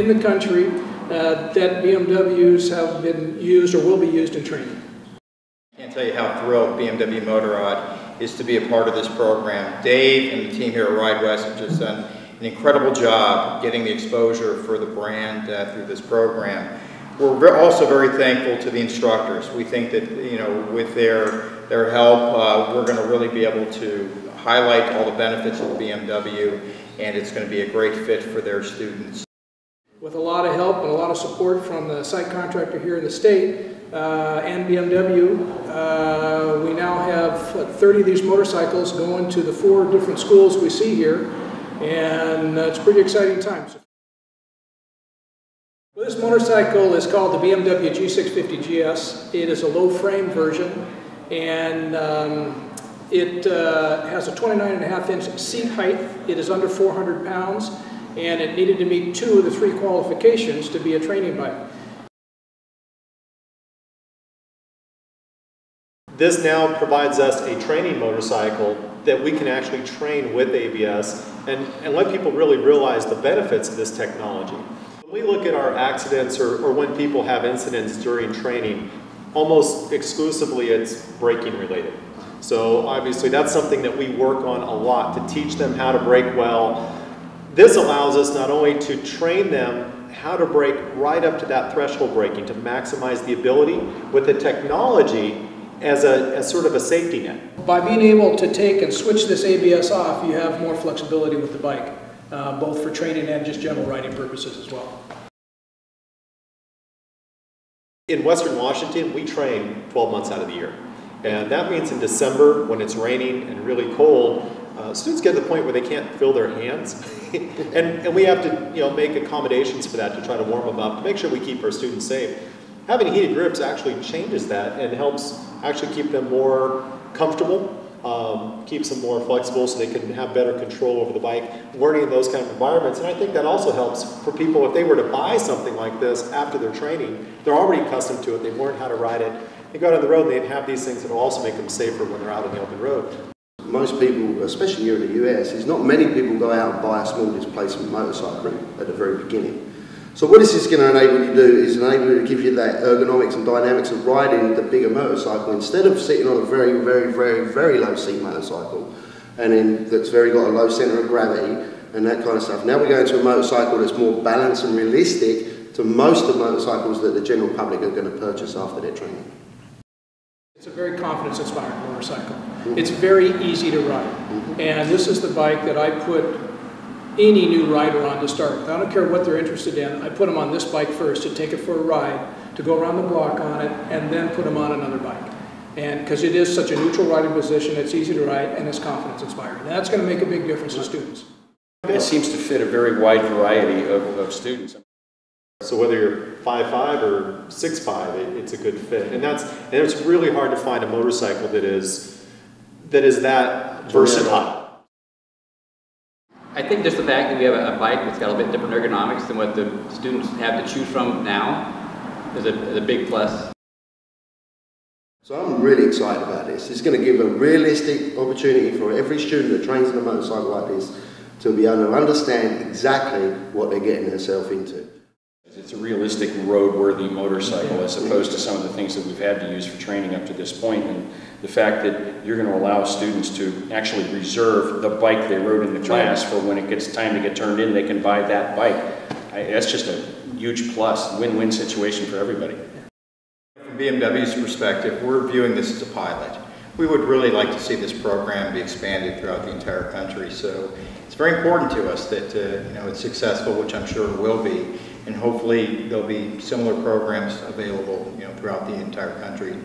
in the country that BMWs have been used or will be used in training. I can't tell you how thrilled BMW Motorrad is to be a part of this program. Dave and the team here at Ride West have just done an incredible job getting the exposure for the brand through this program. We're also very thankful to the instructors. We think that, you know, with their help, we're going to really be able to highlight all the benefits of the BMW, and it's going to be a great fit for their students. With a lot of help and a lot of support from the site contractor here in the state and BMW, we now have 30 of these motorcycles going to the 4 different schools we see here, and it's pretty exciting times. Well, this motorcycle is called the BMW G650 GS. It is a low frame version, and it has a 29.5-inch seat height. It is under 400 pounds, and it needed to meet 2 of the 3 qualifications to be a training bike. This now provides us a training motorcycle that we can actually train with ABS and let people really realize the benefits of this technology. When we look at our accidents or when people have incidents during training, almost exclusively it's braking related. So obviously that's something that we work on a lot, to teach them how to brake well. This allows us not only to train them how to brake right up to that threshold braking, to maximize the ability with the technology as sort of a safety net. By being able to take and switch this ABS off, you have more flexibility with the bike, both for training and just general riding purposes as well. In Western Washington, we train 12 months out of the year. And that means in December, when it's raining and really cold, students get to the point where they can't feel their hands. and we have to make accommodations for that to try to warm them up, to make sure we keep our students safe. Having heated grips actually changes that and helps actually keep them more comfortable, keeps them more flexible so they can have better control over the bike, learning in those kind of environments. And I think that also helps for people if they were to buy something like this after their training. They're already accustomed to it, they've learned how to ride it. They go out on the road and they have these things that will also make them safer when they're out on the open road. Most people, especially here in the US, is not many people go out and buy a small displacement motorcycle at the very beginning. So what this is going to enable you to do is enable you to give you that ergonomics and dynamics of riding the bigger motorcycle instead of sitting on a very, very, very, very low seat motorcycle and then that's got a low centre of gravity and that kind of stuff. Now we're going to a motorcycle that's more balanced and realistic to most of the motorcycles that the general public are going to purchase after their training. It's a very confidence-inspiring motorcycle. It's very easy to ride, and this is the bike that I put any new rider on to start with. I don't care what they're interested in. I put them on this bike first to take it for a ride, to go around the block on it, and then put them on another bike. And because it is such a neutral riding position, it's easy to ride, and it's confidence-inspiring. And that's going to make a big difference to students. It seems to fit a very wide variety of students. So whether you're 5'5" or 6'5", it's a good fit. And it's really hard to find a motorcycle that is that versatile. I think just the fact that we have a bike that's got a little bit different ergonomics than what the students have to choose from now is a big plus. So I'm really excited about this. It's going to give a realistic opportunity for every student that trains on a motorcycle like this to be able to understand exactly what they're getting themselves into. It's a realistic road-worthy motorcycle as opposed to some of the things that we've had to use for training up to this point. And the fact that you're going to allow students to actually reserve the bike they rode in the class for when it gets time to get turned in, they can buy that bike. That's just a huge plus, win-win situation for everybody. From BMW's perspective, we're viewing this as a pilot. We would really like to see this program be expanded throughout the entire country. So it's very important to us that it's successful, which I'm sure it will be. And hopefully there'll be similar programs available throughout the entire country.